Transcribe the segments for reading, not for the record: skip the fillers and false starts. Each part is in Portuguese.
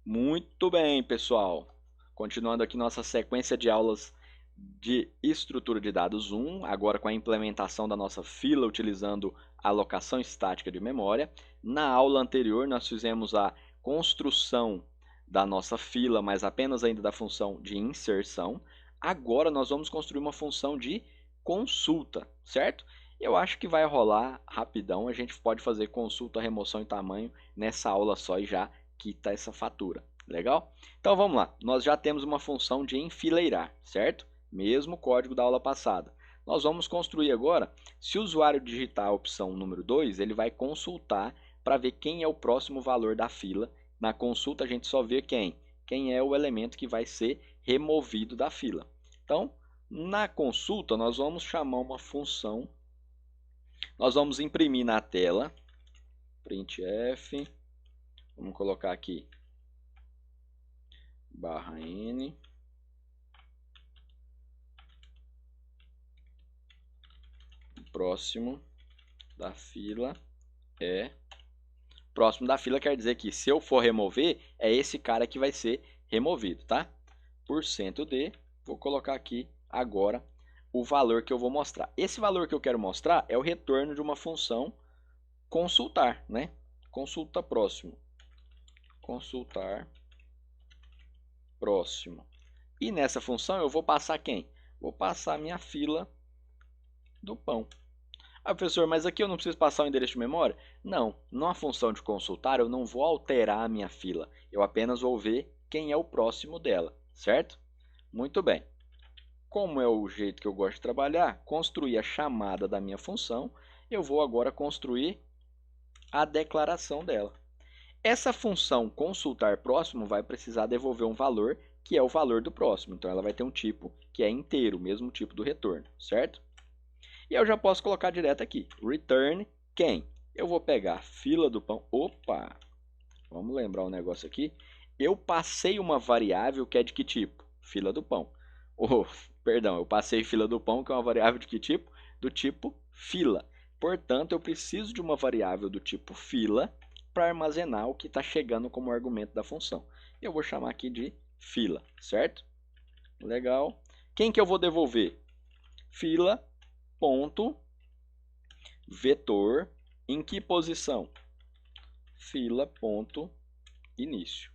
Muito bem, pessoal. Continuando aqui nossa sequência de aulas de estrutura de dados 1, agora com a implementação da nossa fila utilizando a alocação estática de memória. Na aula anterior, nós fizemos a construção da nossa fila, mas apenas ainda da função de inserção. Agora nós vamos construir uma função de consulta, certo? Eu acho que vai rolar rapidão, a gente pode fazer consulta, remoção e tamanho nessa aula só e já quita essa fatura. Legal? Então vamos lá, nós já temos uma função de enfileirar, certo? Mesmo código da aula passada. Nós vamos construir agora, se o usuário digitar a opção número 2, ele vai consultar para ver quem é o próximo valor da fila. Na consulta a gente só vê quem é o elemento que vai ser removido da fila. Então, na consulta nós vamos chamar uma função, nós vamos imprimir na tela, printf, vamos colocar aqui /n, próximo da fila é... Próximo da fila quer dizer que se eu for remover, é esse cara que vai ser removido, tá? %d, vou colocar aqui agora o valor que eu vou mostrar. Esse valor que eu quero mostrar é o retorno de uma função consultar, né? Consulta próximo. Consultar próximo. E nessa função eu vou passar quem? Vou passar a minha fila do pão. Ah, professor, mas aqui eu não preciso passar o endereço de memória? Não, numa função de consultar eu não vou alterar a minha fila, eu apenas vou ver quem é o próximo dela, certo? Muito bem. Como é o jeito que eu gosto de trabalhar, construir a chamada da minha função, eu vou agora construir a declaração dela. Essa função consultar próximo vai precisar devolver um valor, que é o valor do próximo, então ela vai ter um tipo que é inteiro, o mesmo tipo do retorno, certo? E eu já posso colocar direto aqui, return quem? Eu vou pegar a fila do pão, opa, vamos lembrar um negócio aqui, eu passei uma variável que é de que tipo? Fila do pão. Perdão, eu passei fila do pão, que é uma variável de que tipo? Do tipo fila. Portanto, eu preciso de uma variável do tipo fila para armazenar o que está chegando como argumento da função. Eu vou chamar aqui de fila, certo? Legal. Quem que eu vou devolver? Fila ponto vetor em que posição? Fila ponto início.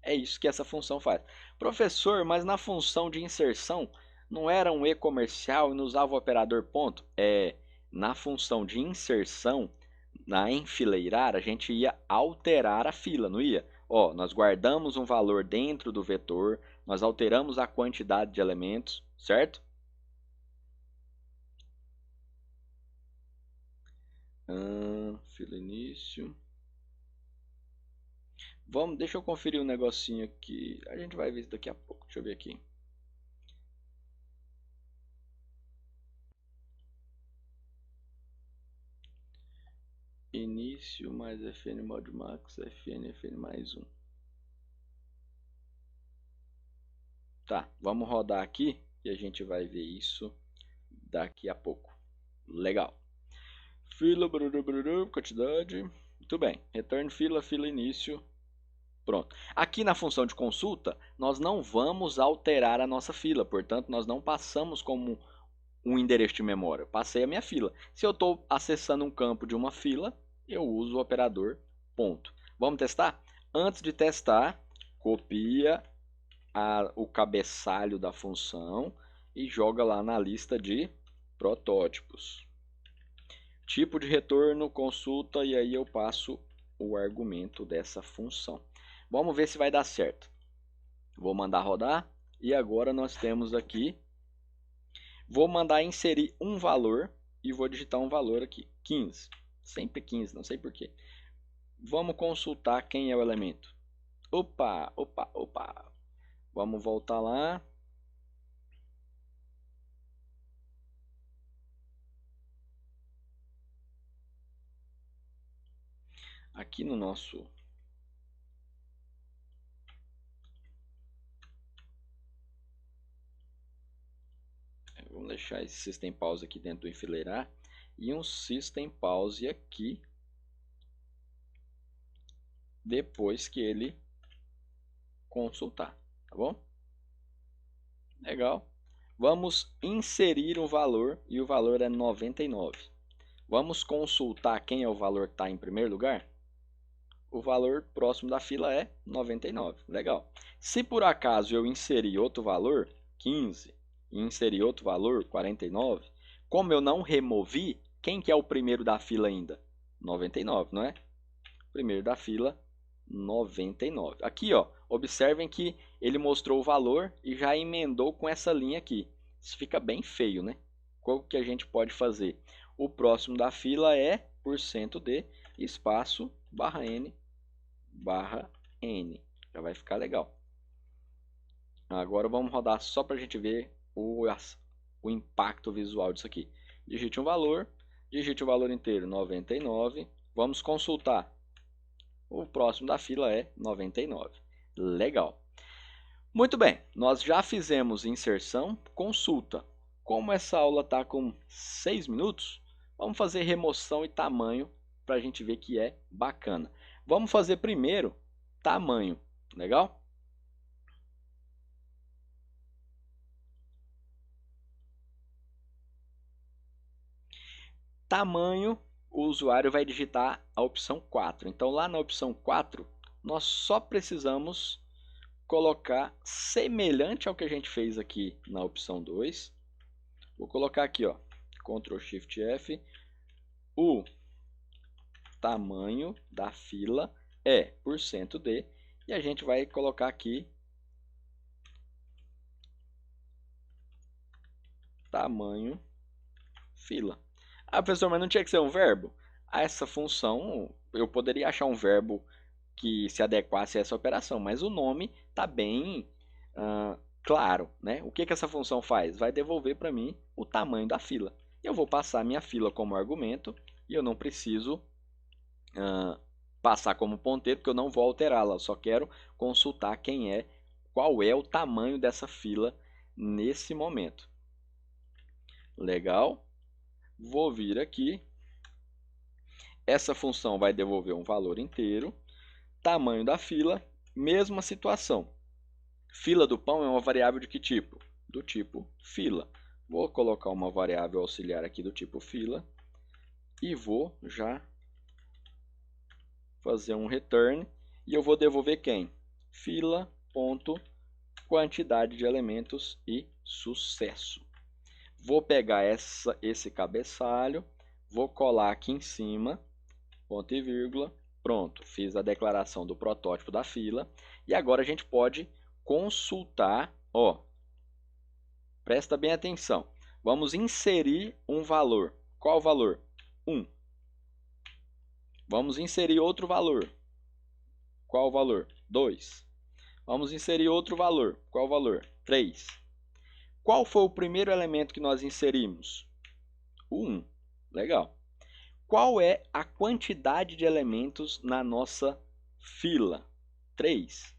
É isso que essa função faz. Professor, mas na função de inserção não era um e comercial e não usava o operador ponto? Na função de inserção, na enfileirar, a gente ia alterar a fila, não ia? Ó, nós guardamos um valor dentro do vetor, nós alteramos a quantidade de elementos, certo? Fila início. Deixa eu conferir um negocinho aqui. A gente vai ver isso daqui a pouco. Deixa eu ver aqui. Início mais fn mod max, fn mais 1. Tá, vamos rodar aqui e a gente vai ver isso daqui a pouco. Legal. Fila, quantidade. Muito bem. Return fila, fila início. Pronto. Aqui na função de consulta, nós não vamos alterar a nossa fila, portanto, nós não passamos como um endereço de memória. Eu passei a minha fila. Se eu estou acessando um campo de uma fila, eu uso o operador ponto. Vamos testar? Antes de testar, copia o cabeçalho da função e joga lá na lista de protótipos. Tipo de retorno, consulta, e aí eu passo o argumento dessa função. Vamos ver se vai dar certo. Vou mandar rodar e agora nós temos aqui, vou mandar inserir um valor e vou digitar um valor aqui, 15. Sempre 15, não sei porquê. Vamos consultar quem é o elemento. Opa. Vamos voltar lá. Aqui no nosso... Vamos deixar esse system pause aqui dentro do enfileirar. E um system pause aqui depois que ele consultar, tá bom? Legal. Vamos inserir um valor e o valor é 99. Vamos consultar quem é o valor que está em primeiro lugar? O valor próximo da fila é 99. Legal. Se por acaso eu inserir outro valor, 15, e inserir outro valor, 49, como eu não removi, quem que é o primeiro da fila ainda? 99, não é? Primeiro da fila, 99. Aqui, ó, observem que ele mostrou o valor e já emendou com essa linha aqui. Isso fica bem feio, né? Qual que a gente pode fazer? O próximo da fila é %d, espaço, barra n, barra n. Já vai ficar legal. Agora vamos rodar só para a gente ver o impacto visual disso aqui. Digite um valor inteiro, 99. Vamos consultar. O próximo da fila é 99. Legal. Muito bem, nós já fizemos inserção, consulta. Como essa aula está com 6 minutos, vamos fazer remoção e tamanho para a gente ver que é bacana. Vamos fazer primeiro tamanho, legal? Tamanho, o usuário vai digitar a opção 4. Então, lá na opção 4, nós só precisamos colocar semelhante ao que a gente fez aqui na opção 2. Vou colocar aqui, ó, Ctrl Shift F, o tamanho da fila é %d e a gente vai colocar aqui tamanho fila. Ah, professor, mas não tinha que ser um verbo? Essa função, eu poderia achar um verbo que se adequasse a essa operação, mas o nome está bem claro, né? O que essa função faz? Vai devolver para mim o tamanho da fila. Eu vou passar a minha fila como argumento e eu não preciso passar como ponteiro, porque eu não vou alterá-la, eu só quero consultar qual é o tamanho dessa fila nesse momento. Legal? Vou vir aqui. Essa função vai devolver um valor inteiro. Tamanho da fila, mesma situação. Fila do pão é uma variável de que tipo? Do tipo fila. Vou colocar uma variável auxiliar aqui do tipo fila e vou já fazer um return e eu vou devolver quem? Fila.quantidade de elementos e sucesso. Vou pegar esse cabeçalho, vou colar aqui em cima, ponto e vírgula, pronto, fiz a declaração do protótipo da fila. E agora a gente pode consultar, ó, presta bem atenção, vamos inserir um valor. Qual valor? 1. Vamos inserir outro valor. Qual valor? 2. Vamos inserir outro valor. Qual valor? 3. Qual foi o primeiro elemento que nós inserimos? O 1. Legal. Qual é a quantidade de elementos na nossa fila? 3.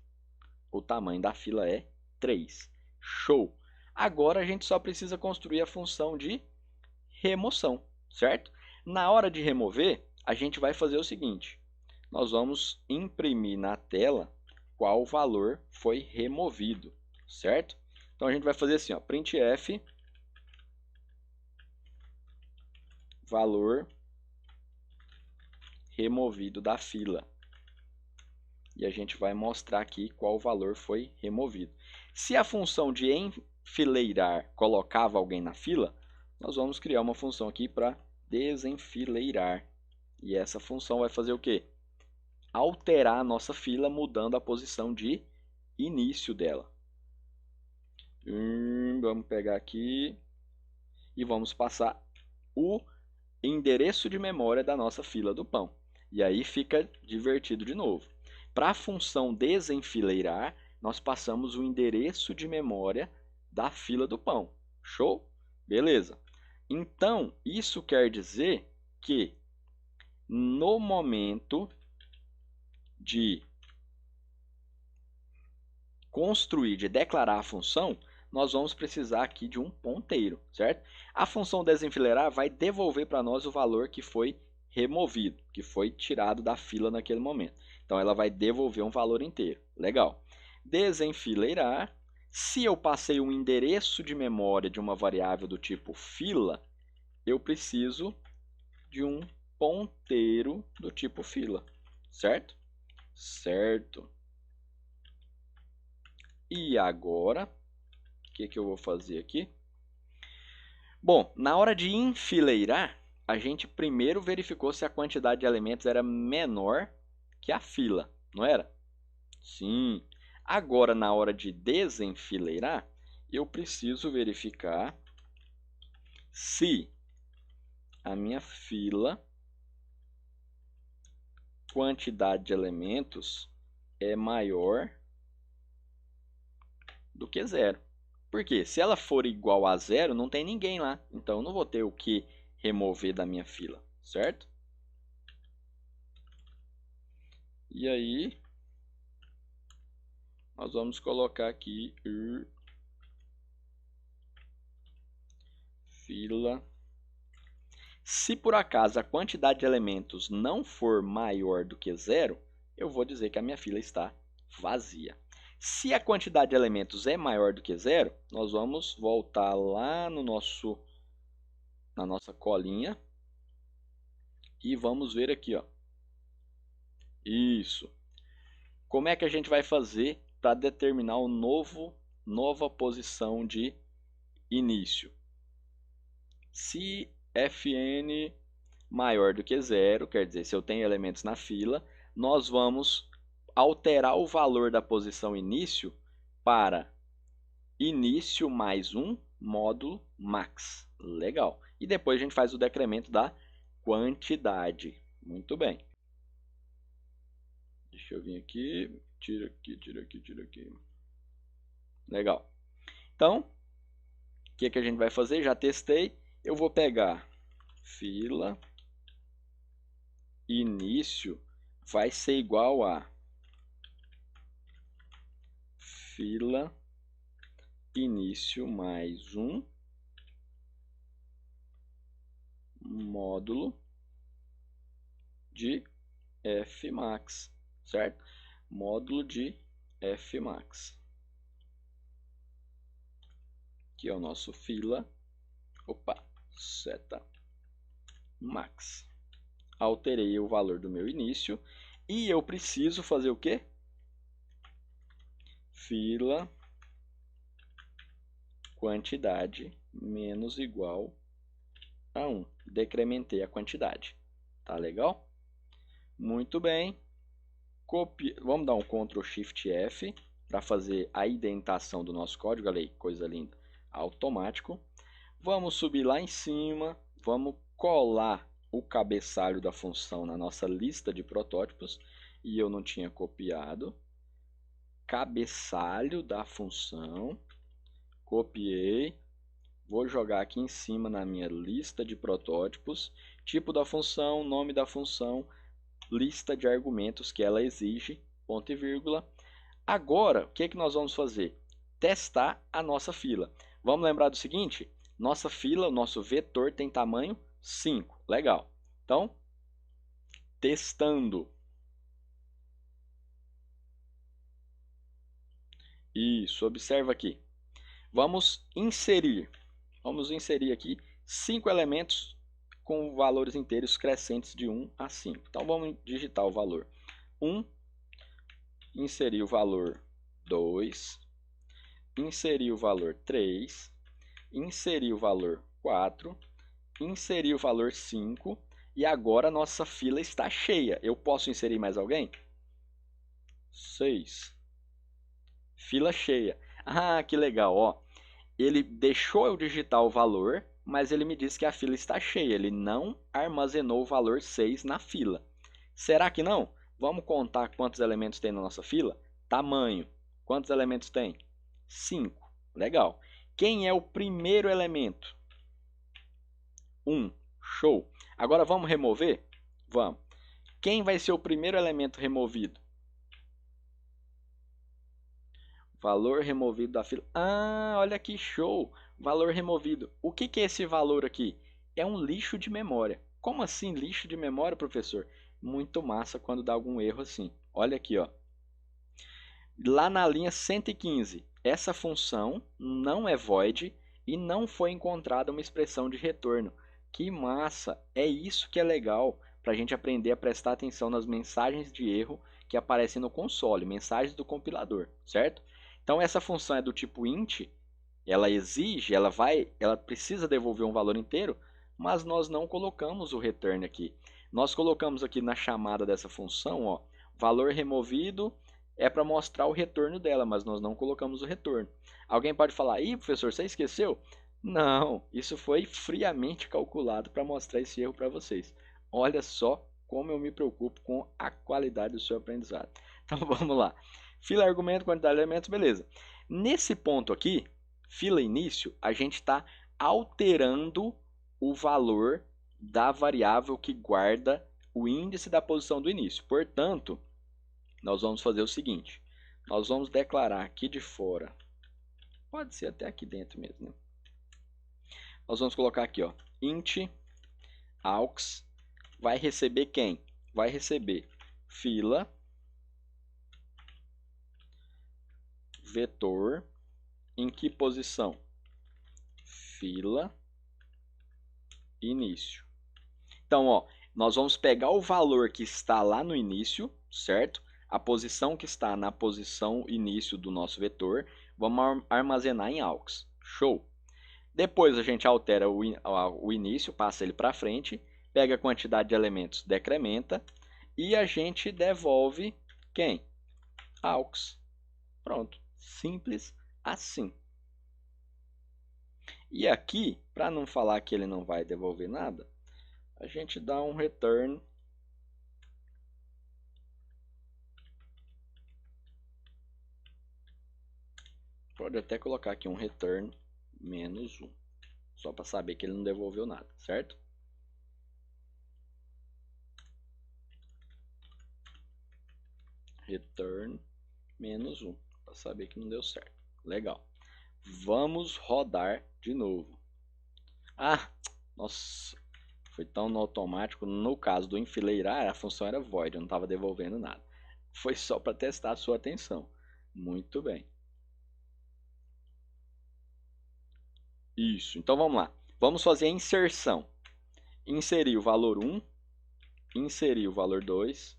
O tamanho da fila é 3. Show! Agora a gente só precisa construir a função de remoção, certo? Na hora de remover, a gente vai fazer o seguinte. Nós vamos imprimir na tela qual valor foi removido, certo? Então, a gente vai fazer assim, ó, printf valor removido da fila. E a gente vai mostrar aqui qual valor foi removido. Se a função de enfileirar colocava alguém na fila, nós vamos criar uma função aqui para desenfileirar. E essa função vai fazer o quê? Alterar a nossa fila mudando a posição de início dela. Vamos pegar aqui e vamos passar o endereço de memória da nossa fila do pão. E aí fica divertido de novo. Para a função desenfileirar, nós passamos o endereço de memória da fila do pão. Show? Beleza. Então, isso quer dizer que no momento de construir, de declarar a função, nós vamos precisar aqui de um ponteiro, certo? A função desenfileirar vai devolver para nós o valor que foi removido, que foi tirado da fila naquele momento. Então, ela vai devolver um valor inteiro. Legal. Desenfileirar. Se eu passei um endereço de memória de uma variável do tipo fila, eu preciso de um ponteiro do tipo fila, certo? Certo. E agora, o que eu vou fazer aqui? Bom, na hora de enfileirar, a gente primeiro verificou se a quantidade de elementos era menor que a fila, não era? Sim. Agora, na hora de desenfileirar, eu preciso verificar se a minha fila, quantidade de elementos, é maior do que zero. Por quê? Se ela for igual a zero, não tem ninguém lá. Então, eu não vou ter o que remover da minha fila, certo? E aí, nós vamos colocar aqui fila. Se por acaso a quantidade de elementos não for maior do que zero, eu vou dizer que a minha fila está vazia. Se a quantidade de elementos é maior do que zero, nós vamos voltar lá no na nossa colinha e vamos ver aqui, ó. Isso. Como é que a gente vai fazer para determinar nova posição de início? Se Fn maior do que zero, quer dizer, se eu tenho elementos na fila, nós vamos alterar o valor da posição início para início mais 1 módulo max. Legal. E depois a gente faz o decremento da quantidade. Muito bem. Deixa eu vir aqui. Tira aqui, tira aqui, tira aqui. Legal. Então, o que a gente vai fazer? Já testei. Eu vou pegar fila início vai ser igual a fila início mais 1 módulo de Fmax, certo? Módulo de Fmax. Aqui é o nosso fila, seta max. Alterei o valor do meu início e eu preciso fazer o quê? Fila quantidade menos igual a 1. Decrementei a quantidade. Tá legal? Muito bem. Vamos dar um Ctrl Shift F para fazer a indentação do nosso código. Olha aí, coisa linda. Automático. Vamos subir lá em cima. Vamos colar o cabeçalho da função na nossa lista de protótipos. E eu não tinha copiado. Cabeçalho da função. Copiei. Vou jogar aqui em cima na minha lista de protótipos. Tipo da função, nome da função, lista de argumentos que ela exige, ponto e vírgula. Agora, o que nós vamos fazer? Testar a nossa fila. Vamos lembrar do seguinte? Nossa fila, o nosso vetor tem tamanho 5. Legal. Então, testando. Isso, observa aqui. Vamos inserir aqui 5 elementos com valores inteiros crescentes de 1 a 5. Então, vamos digitar o valor 1, inserir o valor 2, inserir o valor 3, inserir o valor 4, inserir o valor 5, e agora a nossa fila está cheia. Eu posso inserir mais alguém? 6. Fila cheia. Ah, que legal, ó. Ele deixou eu digitar o valor, mas ele me disse que a fila está cheia. Ele não armazenou o valor 6 na fila. Será que não? Vamos contar quantos elementos tem na nossa fila? Tamanho. Quantos elementos tem? 5. Legal. Quem é o primeiro elemento? 1. Show. Agora vamos remover? Vamos. Quem vai ser o primeiro elemento removido? Valor removido da fila. Ah, olha que show! Valor removido. O que é esse valor aqui? É um lixo de memória. Como assim lixo de memória, professor? Muito massa quando dá algum erro assim. Olha aqui, ó. Lá na linha 115, essa função não é void e não foi encontrada uma expressão de retorno. Que massa! É isso que é legal para a gente aprender a prestar atenção nas mensagens de erro que aparecem no console, mensagens do compilador, certo? Então essa função é do tipo int, ela exige, ela precisa devolver um valor inteiro, mas nós não colocamos o return aqui. Nós colocamos aqui na chamada dessa função, ó, valor removido é para mostrar o retorno dela, mas nós não colocamos o retorno. Alguém pode falar, ih, professor, você esqueceu? Não, isso foi friamente calculado para mostrar esse erro para vocês. Olha só como eu me preocupo com a qualidade do seu aprendizado. Então vamos lá. Fila, argumento, quantidade de elementos, beleza. Nesse ponto aqui, fila início, a gente está alterando o valor da variável que guarda o índice da posição do início. Portanto, nós vamos fazer o seguinte, nós vamos declarar aqui de fora, pode ser até aqui dentro mesmo, né? Nós vamos colocar aqui, ó, int aux vai receber quem? Vai receber fila vetor em que posição? Fila início. Então, ó, nós vamos pegar o valor que está lá no início, certo? A posição que está na posição início do nosso vetor, vamos armazenar em aux. Show! Depois a gente altera o início, passa ele para frente, pega a quantidade de elementos, decrementa, e a gente devolve quem? Aux. Pronto, simples assim. E aqui, para não falar que ele não vai devolver nada, a gente dá um return pode até colocar aqui um return menos 1, só para saber que ele não devolveu nada, certo? Return menos 1, para saber que não deu certo. Legal. Vamos rodar de novo. Ah, nossa, foi tão no automático. No caso do enfileirar, a função era void, eu não estava devolvendo nada. Foi só para testar a sua atenção. Muito bem. Isso, então vamos lá. Vamos fazer a inserção. Inserir o valor 1, inserir o valor 2,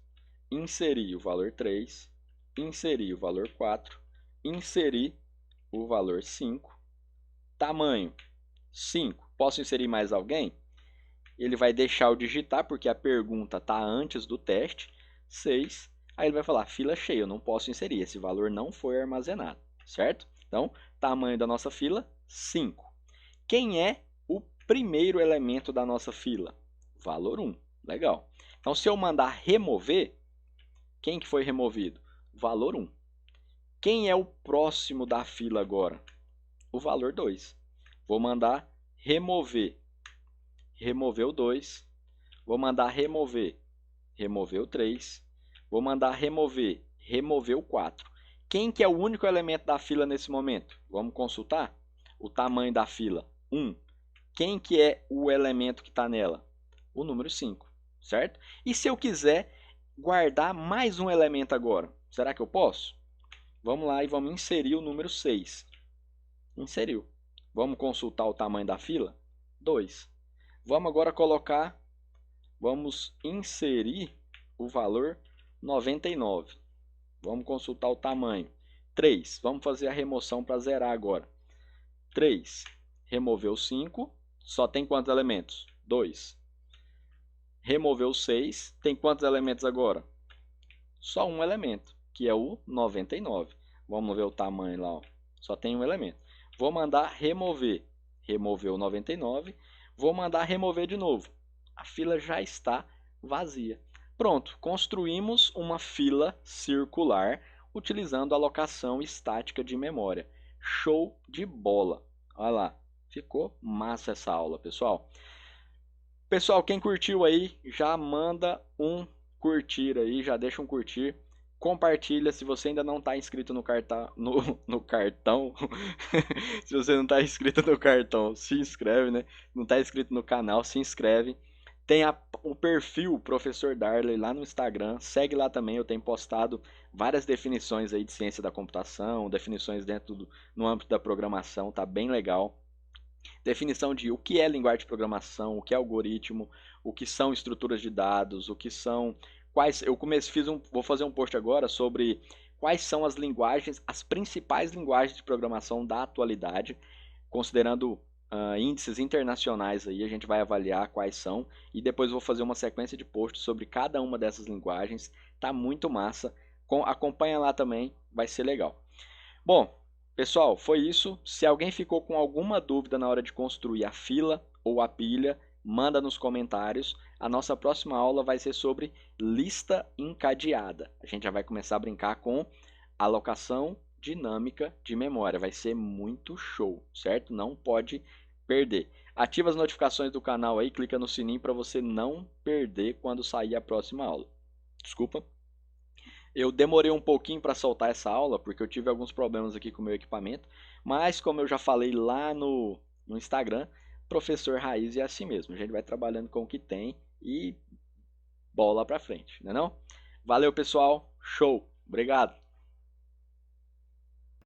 inserir o valor 3, inserir o valor 4, inserir o valor 5, tamanho 5. Posso inserir mais alguém? Ele vai deixar eu digitar, porque a pergunta está antes do teste. 6. Aí ele vai falar, fila cheia, eu não posso inserir, esse valor não foi armazenado, certo? Então, tamanho da nossa fila, 5. Quem é o primeiro elemento da nossa fila? Valor 1. Legal. Então, se eu mandar remover, quem que foi removido? Valor 1. Quem é o próximo da fila agora? O valor 2. Vou mandar remover. Remover o 2. Vou mandar remover. Remover o 3. Vou mandar remover. Remover o 4. Quem que é o único elemento da fila nesse momento? Vamos consultar? O tamanho da fila. 1. Quem que é o elemento que está nela? O número 5, certo? E se eu quiser guardar mais um elemento agora, será que eu posso? Vamos lá e vamos inserir o número 6. Inseriu. Vamos consultar o tamanho da fila? 2. Vamos agora colocar, vamos inserir o valor 99. Vamos consultar o tamanho. 3. Vamos fazer a remoção para zerar agora. 3. Removeu 5. Só tem quantos elementos? 2. Removeu 6. Tem quantos elementos agora? Só um elemento, que é o 99. Vamos ver o tamanho lá. Ó. Só tem um elemento. Vou mandar remover. Removeu o 99. Vou mandar remover de novo. A fila já está vazia. Pronto, construímos uma fila circular utilizando a alocação estática de memória. Show de bola! Olha lá, ficou massa essa aula, pessoal. Pessoal, quem curtiu aí, já manda um curtir aí, já deixa um curtir. Compartilha, se você ainda não está inscrito no cartão, no cartão, se você não está inscrito no cartão, se inscreve, né? Não está inscrito no canal, se inscreve. Tem o perfil Professor Darley lá no Instagram, segue lá também, eu tenho postado várias definições aí de ciência da computação, definições no âmbito da programação, tá bem legal. Definição de o que é linguagem de programação, o que é algoritmo, o que são estruturas de dados, o que são quais eu vou fazer um post agora sobre quais são as linguagens, as principais linguagens de programação da atualidade, considerando índices internacionais aí, a gente vai avaliar quais são e depois vou fazer uma sequência de posts sobre cada uma dessas linguagens. Tá muito massa. Acompanha lá também, vai ser legal. Bom, pessoal, foi isso. Se alguém ficou com alguma dúvida na hora de construir a fila ou a pilha, manda nos comentários. A nossa próxima aula vai ser sobre lista encadeada. A gente já vai começar a brincar com alocação dinâmica de memória. Vai ser muito show, certo? Não pode perder. Ativa as notificações do canal aí, clica no sininho para você não perder quando sair a próxima aula. Desculpa. Eu demorei um pouquinho para soltar essa aula, porque eu tive alguns problemas aqui com o meu equipamento, mas como eu já falei lá no Instagram, professor raiz é assim mesmo. A gente vai trabalhando com o que tem e bola para frente, não é não? Valeu, pessoal. Show. Obrigado.